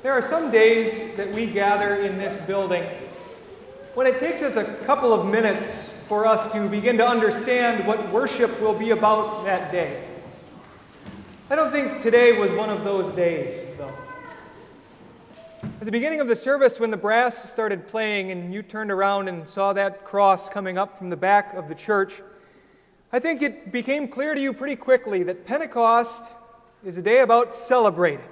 There are some days that we gather in this building when it takes us a couple of minutes for us to begin to understand what worship will be about that day. I don't think today was one of those days, though. At the beginning of the service, when the brass started playing and you turned around and saw that cross coming up from the back of the church, I think it became clear to you pretty quickly that Pentecost is a day about celebrating.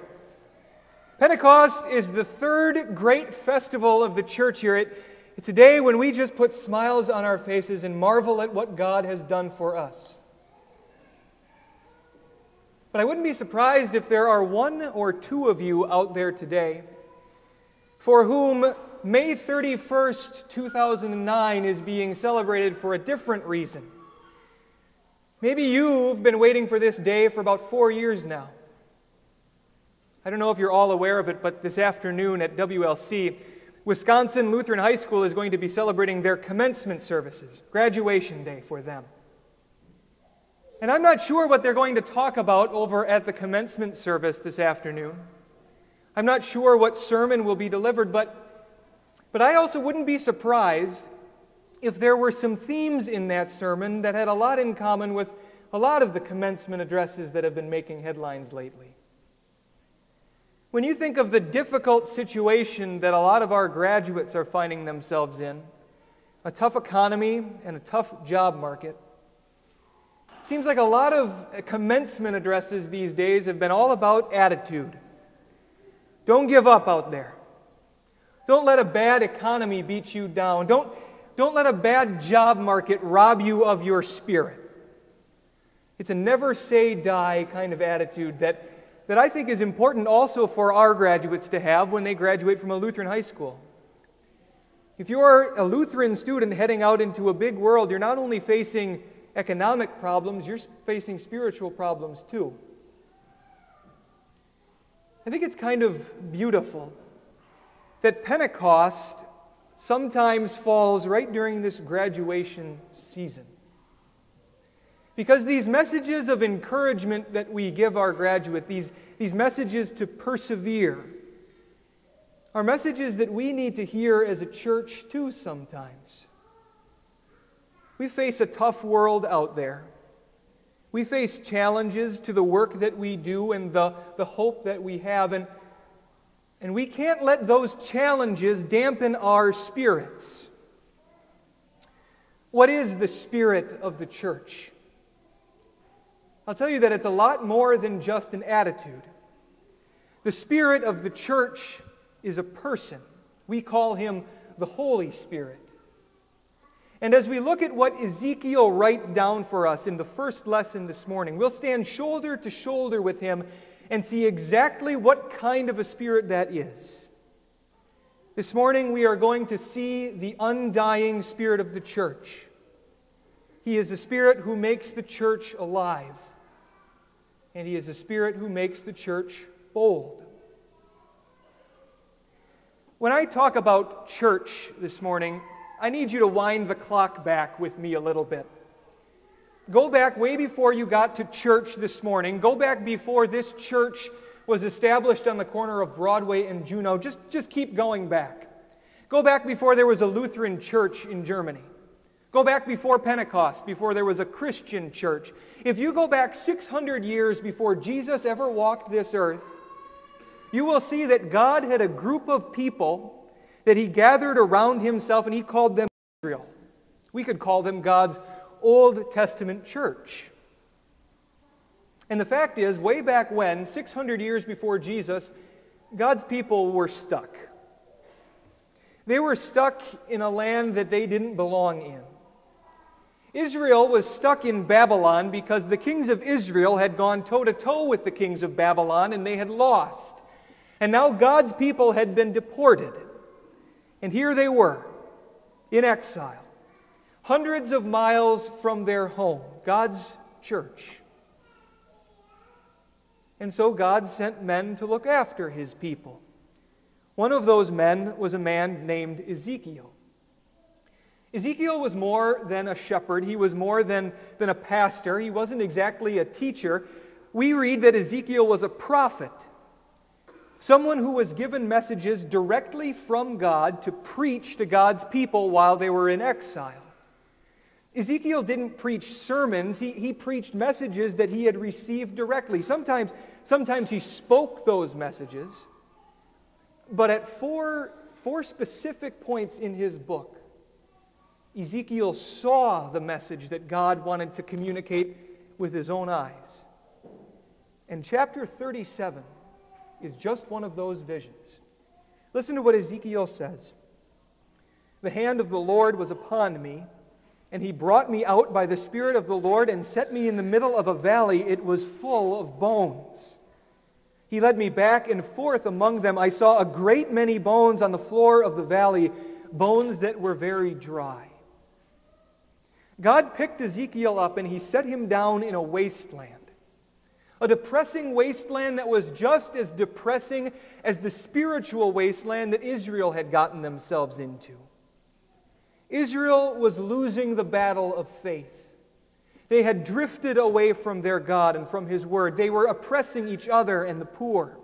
Pentecost is the third great festival of the church here. It's a day when we just put smiles on our faces and marvel at what God has done for us. But I wouldn't be surprised if there are one or two of you out there today for whom May 31st, 2009 is being celebrated for a different reason. Maybe you've been waiting for this day for about 4 years now. I don't know if you're all aware of it, but this afternoon at WLC, Wisconsin Lutheran High School is going to be celebrating their commencement services, graduation day for them. And I'm not sure what they're going to talk about over at the commencement service this afternoon. I'm not sure what sermon will be delivered, but I also wouldn't be surprised if there were some themes in that sermon that had a lot in common with a lot of the commencement addresses that have been making headlines lately. When you think of the difficult situation that a lot of our graduates are finding themselves in, a tough economy and a tough job market, it seems like a lot of commencement addresses these days have been all about attitude. Don't give up out there. Don't let a bad economy beat you down. Don't let a bad job market rob you of your spirit. It's a never say die kind of attitude that I think is important also for our graduates to have when they graduate from a Lutheran high school. If you're a Lutheran student heading out into a big world, you're not only facing economic problems, you're facing spiritual problems too. I think it's kind of beautiful that Pentecost sometimes falls right during this graduation season. Because these messages of encouragement that we give our graduate, these messages to persevere, are messages that we need to hear as a church too sometimes. We face a tough world out there. We face challenges to the work that we do and the hope that we have, and we can't let those challenges dampen our spirits. What is the spirit of the church? I'll tell you that it's a lot more than just an attitude. The spirit of the church is a person. We call him the Holy Spirit. And as we look at what Ezekiel writes down for us in the first lesson this morning, we'll stand shoulder to shoulder with him and see exactly what kind of a spirit that is. This morning we are going to see the undying spirit of the church. He is a spirit who makes the church alive. And he is a spirit who makes the church bold. When I talk about church this morning, I need you to wind the clock back with me a little bit. Go back way before you got to church this morning. Go back before this church was established on the corner of Broadway and Juneau. Just keep going back. Go back before there was a Lutheran church in Germany. Go back before Pentecost, before there was a Christian church. If you go back 600 years before Jesus ever walked this earth, you will see that God had a group of people that he gathered around himself, and he called them Israel. We could call them God's Old Testament church. And the fact is, way back when, 600 years before Jesus, God's people were stuck. They were stuck in a land that they didn't belong in. Israel was stuck in Babylon because the kings of Israel had gone toe-to-toe with the kings of Babylon and they had lost. And now God's people had been deported. And here they were, in exile, hundreds of miles from their home, God's church. And so God sent men to look after his people. One of those men was a man named Ezekiel. Ezekiel was more than a shepherd. He was more than a pastor. He wasn't exactly a teacher. We read that Ezekiel was a prophet. Someone who was given messages directly from God to preach to God's people while they were in exile. Ezekiel didn't preach sermons, he preached messages that he had received directly. Sometimes he spoke those messages, but at four specific points in his book, Ezekiel saw the message that God wanted to communicate with his own eyes. And chapter 37 is just one of those visions. Listen to what Ezekiel says. "The hand of the Lord was upon me, and he brought me out by the Spirit of the Lord and set me in the middle of a valley. It was full of bones. He led me back and forth among them. I saw a great many bones on the floor of the valley, bones that were very dry." God picked Ezekiel up and he set him down in a wasteland. A depressing wasteland that was just as depressing as the spiritual wasteland that Israel had gotten themselves into. Israel was losing the battle of faith. They had drifted away from their God and from His Word. They were oppressing each other and the poor.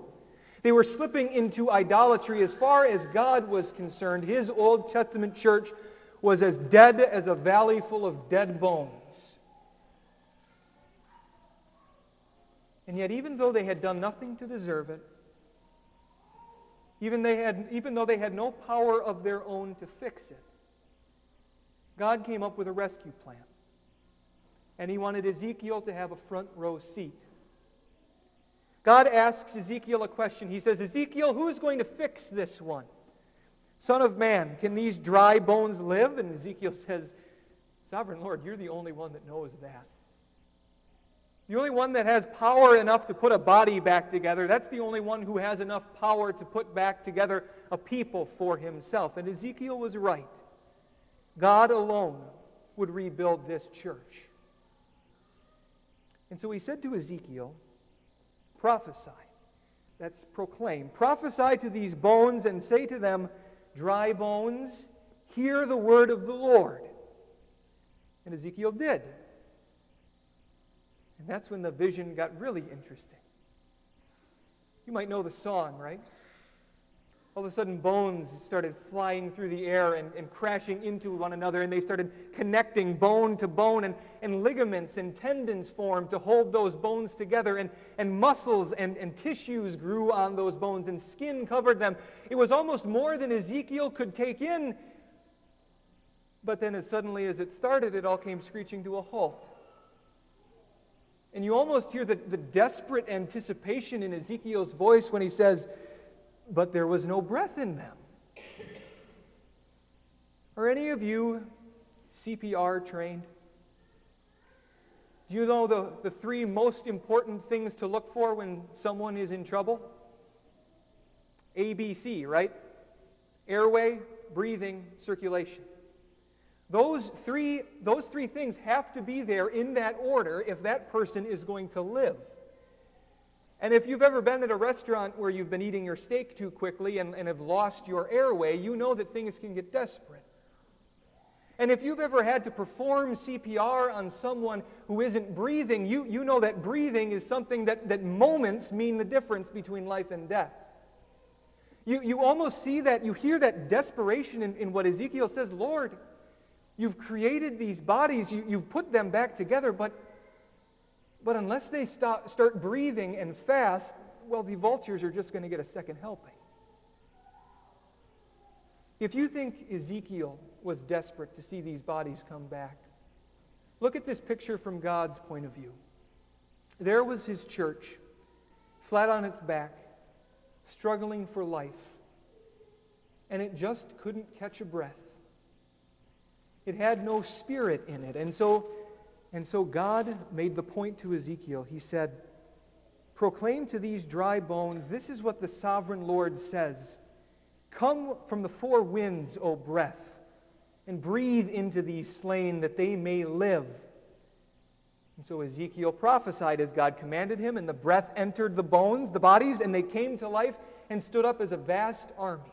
They were slipping into idolatry. As far as God was concerned, His Old Testament church was as dead as a valley full of dead bones. And yet, even though they had done nothing to deserve it, even though they had no power of their own to fix it, God came up with a rescue plan. And He wanted Ezekiel to have a front row seat. God asks Ezekiel a question. He says, "Ezekiel, who's going to fix this one? Son of man, can these dry bones live?" And Ezekiel says, "Sovereign Lord, you're the only one that knows that. The only one that has power enough to put a body back together. That's the only one who has enough power to put back together a people for Himself." And Ezekiel was right. God alone would rebuild this church. And so He said to Ezekiel, "Prophesy." That's proclaim. "Prophesy to these bones and say to them, dry bones, hear the word of the Lord." And Ezekiel did. And that's when the vision got really interesting. You might know the song, right? All of a sudden, bones started flying through the air and crashing into one another, and they started connecting bone to bone, and ligaments and tendons formed to hold those bones together, and muscles and tissues grew on those bones, and skin covered them. It was almost more than Ezekiel could take in, but then as suddenly as it started, it all came screeching to a halt. And you almost hear the desperate anticipation in Ezekiel's voice when he says, "But there was no breath in them." Are any of you CPR trained? Do you know the three most important things to look for when someone is in trouble? ABC, right? Airway, breathing, circulation. Those three things have to be there in that order if that person is going to live. And if you've ever been at a restaurant where you've been eating your steak too quickly and have lost your airway, you know that things can get desperate. And if you've ever had to perform CPR on someone who isn't breathing, you know that breathing is something that moments mean the difference between life and death. You almost see that, you hear that desperation in what Ezekiel says, "Lord, you've created these bodies, you've put them back together, but unless they start breathing and fast, well, the vultures are just going to get a second helping." If you think Ezekiel was desperate to see these bodies come back, look at this picture from God's point of view. There was His church, flat on its back, struggling for life, and it just couldn't catch a breath. It had no spirit in it, and so God made the point to Ezekiel. He said, "Proclaim to these dry bones, this is what the sovereign Lord says. Come from the four winds, O breath, and breathe into these slain that they may live." And so Ezekiel prophesied as God commanded him, and the breath entered the bones, the bodies, and they came to life and stood up as a vast army.